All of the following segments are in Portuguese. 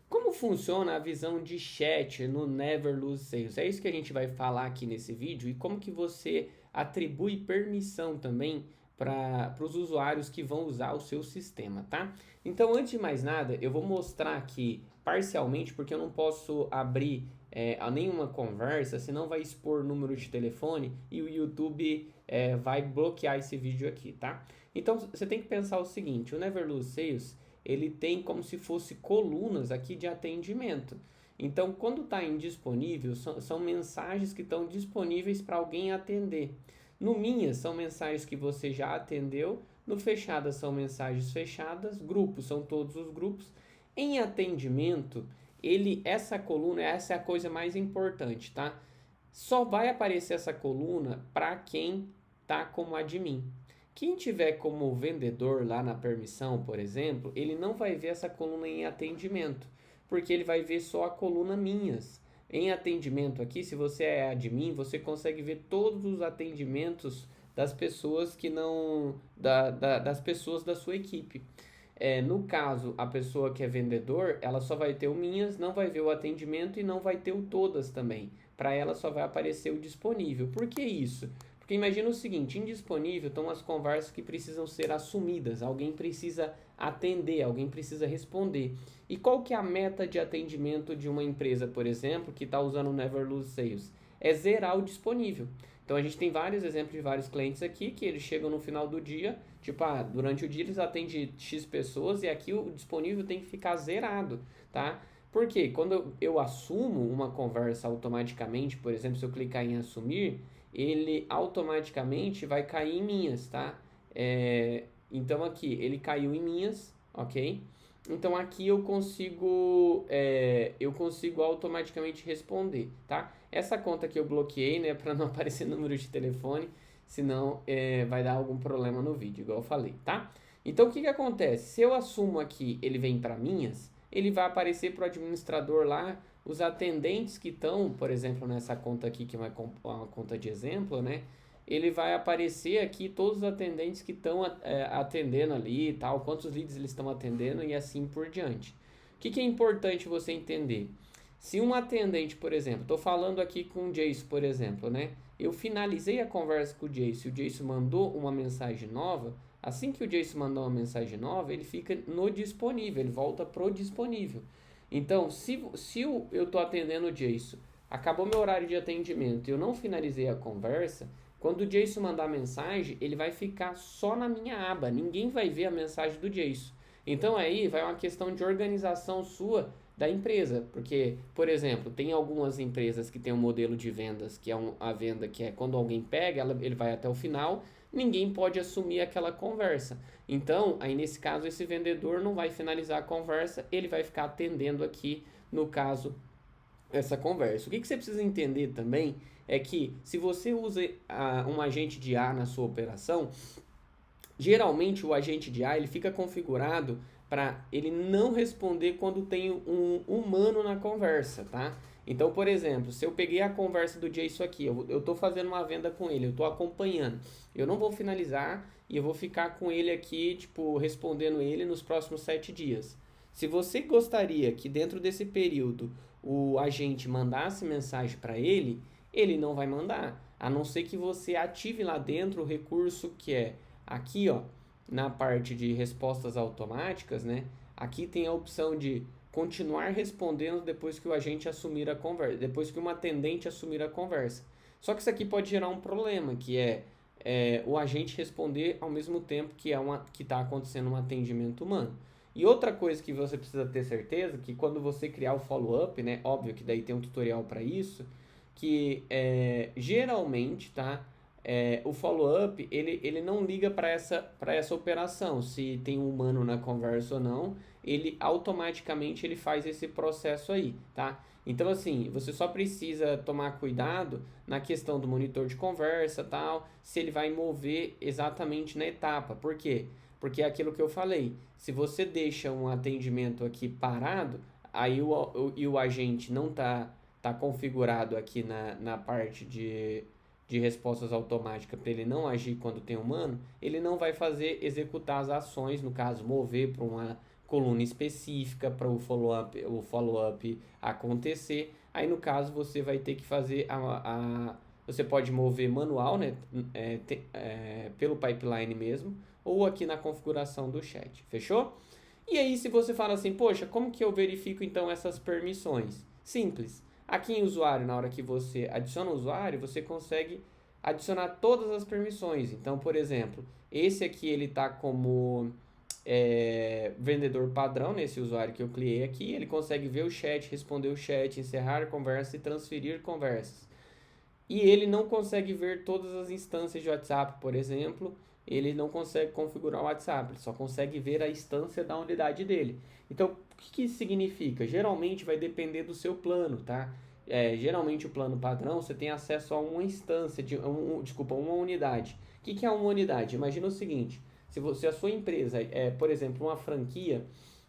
Como funciona a visão de chat no Never Lose Sales? É isso que a gente vai falar aqui nesse vídeo e como que você atribui permissão também para os usuários que vão usar o seu sistema, tá? Então, antes de mais nada, eu vou mostrar aqui parcialmente, porque eu não posso abrir a nenhuma conversa, senão vai expor número de telefone e o YouTube vai bloquear esse vídeo aqui, tá? Então, você tem que pensar o seguinte, o Never Lose Sales ele tem como se fosse colunas aqui de atendimento. Então, quando está indisponível, são mensagens que estão disponíveis para alguém atender. No Minhas, são mensagens que você já atendeu. No Fechadas, são mensagens fechadas. Grupos, são todos os grupos. Em atendimento, essa coluna, essa é a coisa mais importante, tá? Só vai aparecer essa coluna para quem tá como admin. Quem tiver como vendedor lá na permissão, por exemplo, ele não vai ver essa coluna em atendimento, porque ele vai ver só a coluna minhas. Em atendimento aqui, se você é admin, você consegue ver todos os atendimentos das pessoas que não das pessoas da sua equipe. No caso, a pessoa que é vendedor, ela só vai ter o minhas, não vai ver o atendimento e não vai ter o todas também. Para ela só vai aparecer o disponível. Por que isso? Porque imagina o seguinte, indisponível estão as conversas que precisam ser assumidas, alguém precisa atender, alguém precisa responder. E qual que é a meta de atendimento de uma empresa, por exemplo, que está usando o Never Lose Sales? É zerar o disponível. Então a gente tem vários exemplos de vários clientes aqui que eles chegam no final do dia, tipo, durante o dia eles atendem X pessoas e aqui o disponível tem que ficar zerado, tá? Porque quando eu assumo uma conversa automaticamente, por exemplo, se eu clicar em assumir, ele automaticamente vai cair em minhas, tá? Então aqui, ele caiu em minhas, ok? Então aqui eu consigo automaticamente responder, tá? Essa conta que eu bloqueei, né, para não aparecer número de telefone, senão vai dar algum problema no vídeo, igual eu falei, tá? Então o que que acontece? Se eu assumo aqui, ele vem para minhas, ele vai aparecer para o administrador lá os atendentes que estão, por exemplo, nessa conta aqui, que é uma conta de exemplo, né? Ele vai aparecer aqui todos os atendentes que estão atendendo ali e tal, quantos leads eles estão atendendo e assim por diante. O que é importante você entender? Se um atendente, por exemplo, estou falando aqui com o Jason, por exemplo, né? Eu finalizei a conversa com o Jason, o Jason mandou uma mensagem nova. Assim que o Jason mandou uma mensagem nova, ele fica no disponível, ele volta pro disponível. Então, se eu estou atendendo o Jason, acabou meu horário de atendimento e eu não finalizei a conversa, quando o Jason mandar mensagem, ele vai ficar só na minha aba, ninguém vai ver a mensagem do Jason. Então aí vai uma questão de organização sua da empresa, porque, por exemplo, tem algumas empresas que tem um modelo de vendas, que é a venda que é quando alguém pega, ele vai até o final, ninguém pode assumir aquela conversa. Então, aí nesse caso, esse vendedor não vai finalizar a conversa, ele vai ficar atendendo aqui, no caso, essa conversa. O que você precisa entender também é que se você usa um agente de A na sua operação, geralmente o agente de A ele fica configurado para ele não responder quando tem um humano na conversa, tá? Então, por exemplo, se eu peguei a conversa do Jason aqui, eu estou fazendo uma venda com ele, eu estou acompanhando, eu não vou finalizar e eu vou ficar com ele aqui, tipo, respondendo ele nos próximos 7 dias. Se você gostaria que dentro desse período o agente mandasse mensagem para ele, ele não vai mandar, a não ser que você ative lá dentro o recurso que é aqui, ó, na parte de respostas automáticas, né? Aqui tem a opção de continuar respondendo depois que o agente assumir a conversa, depois que uma atendente assumir a conversa. Só que isso aqui pode gerar um problema, que é o agente responder ao mesmo tempo que está acontecendo um atendimento humano. E outra coisa que você precisa ter certeza, que quando você criar o follow-up, né, óbvio que daí tem um tutorial para isso, que geralmente, tá, o follow-up ele não liga para essa operação, se tem um humano na conversa ou não, ele automaticamente ele faz esse processo aí, tá? Então assim, você só precisa tomar cuidado na questão do monitor de conversa, tal, se ele vai mover exatamente na etapa. Por quê? Porque é aquilo que eu falei, se você deixa um atendimento aqui parado, aí o agente não tá configurado aqui na parte de respostas automáticas para ele não agir quando tem humano, ele não vai fazer executar as ações, no caso, mover coluna específica para o follow-up acontecer. Aí no caso você vai ter que fazer você pode mover manual, né, pelo pipeline mesmo, ou aqui na configuração do chat, fechou? E aí se você fala assim, poxa, como que eu verifico então essas permissões? Simples, aqui em usuário, na hora que você adiciona o usuário, você consegue adicionar todas as permissões. Então, por exemplo, esse aqui ele está como vendedor padrão, nesse usuário que eu criei aqui, ele consegue ver o chat, responder o chat, encerrar conversa e transferir conversas. E ele não consegue ver todas as instâncias de WhatsApp, por exemplo, ele não consegue configurar o WhatsApp, ele só consegue ver a instância da unidade dele. Então, o que isso significa? Geralmente vai depender do seu plano, tá? Geralmente o plano padrão você tem acesso a uma instância, uma unidade. O que é uma unidade? Imagina o seguinte, se a sua empresa é, por exemplo, uma franquia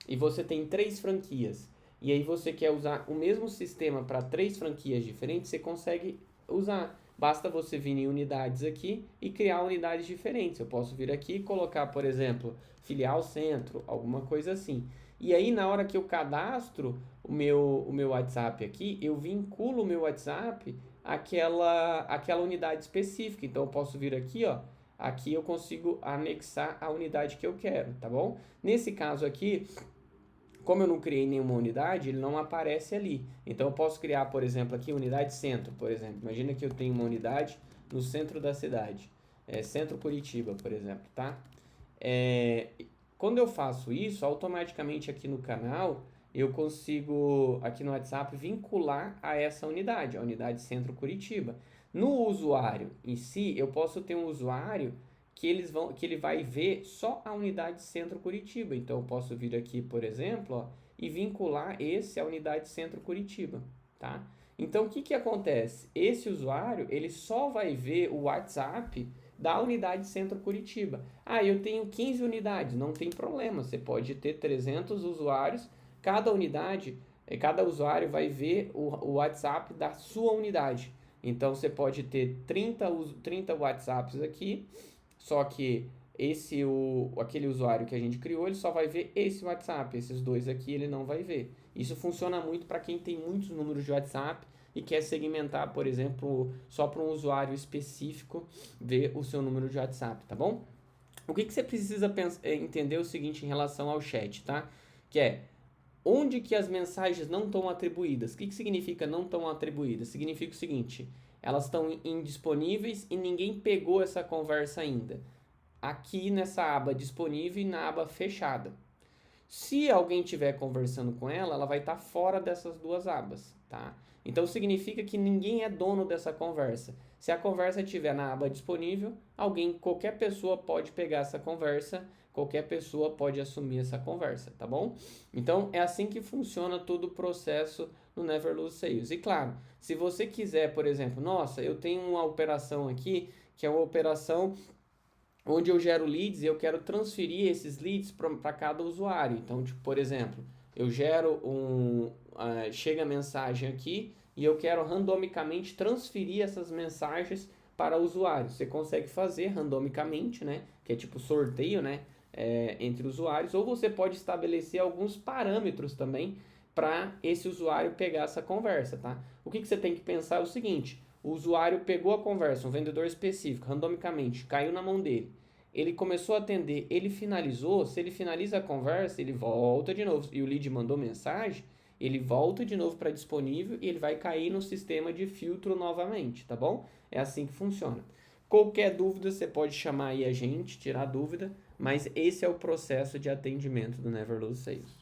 e você tem 3 franquias e aí você quer usar o mesmo sistema para 3 franquias diferentes, você consegue usar. Basta você vir em unidades aqui e criar unidades diferentes. Eu posso vir aqui e colocar, por exemplo, filial centro, alguma coisa assim. E aí, na hora que eu cadastro o meu WhatsApp aqui, eu vinculo o meu WhatsApp àquela unidade específica. Então, eu posso vir aqui, ó. Aqui eu consigo anexar a unidade que eu quero, tá bom? Nesse caso aqui, como eu não criei nenhuma unidade, ele não aparece ali. Então eu posso criar, por exemplo, aqui unidade centro, por exemplo. Imagina que eu tenho uma unidade no centro da cidade. Centro Curitiba, por exemplo, tá? Quando eu faço isso, automaticamente aqui no canal, eu consigo, aqui no WhatsApp, vincular a essa unidade, a unidade Centro Curitiba. No usuário em si, eu posso ter um usuário que ele vai ver só a unidade Centro Curitiba. Então, eu posso vir aqui, por exemplo, ó, e vincular esse à unidade Centro Curitiba, tá? Então, o que acontece? Esse usuário, ele só vai ver o WhatsApp da unidade Centro Curitiba. Ah, eu tenho 15 unidades, não tem problema. Você pode ter 300 usuários, cada usuário vai ver o WhatsApp da sua unidade. Então, você pode ter 30 WhatsApps aqui, só que aquele usuário que a gente criou, ele só vai ver esse WhatsApp. Esses dois aqui ele não vai ver. Isso funciona muito para quem tem muitos números de WhatsApp e quer segmentar, por exemplo, só para um usuário específico ver o seu número de WhatsApp, tá bom? O que você precisa entender o seguinte em relação ao chat, tá? Que é, onde que as mensagens não estão atribuídas? O que significa não estão atribuídas? Significa o seguinte, elas estão indisponíveis e ninguém pegou essa conversa ainda. Aqui nessa aba disponível e na aba fechada. Se alguém estiver conversando com ela, ela vai estar fora dessas duas abas, tá? Então significa que ninguém é dono dessa conversa. Se a conversa estiver na aba disponível, qualquer pessoa pode pegar essa conversa, qualquer pessoa pode assumir essa conversa, tá bom? Então é assim que funciona todo o processo no Never Lose Sales. E claro, se você quiser, por exemplo, nossa, eu tenho uma operação aqui que é uma operação onde eu gero leads e eu quero transferir esses leads para cada usuário. Então, tipo, por exemplo, eu gero chega a mensagem aqui e eu quero randomicamente transferir essas mensagens para o usuário. Você consegue fazer randomicamente, né? Que é tipo sorteio, né? Entre usuários. Ou você pode estabelecer alguns parâmetros também para esse usuário pegar essa conversa, tá? O que você tem que pensar é o seguinte: o usuário pegou a conversa, um vendedor específico, randomicamente, caiu na mão dele. Ele começou a atender, ele finalizou, se ele finaliza a conversa, ele volta de novo. E o lead mandou mensagem, ele volta de novo para disponível e ele vai cair no sistema de filtro novamente, tá bom? É assim que funciona. Qualquer dúvida, você pode chamar aí a gente, tirar dúvida, mas esse é o processo de atendimento do Never Lose Sales.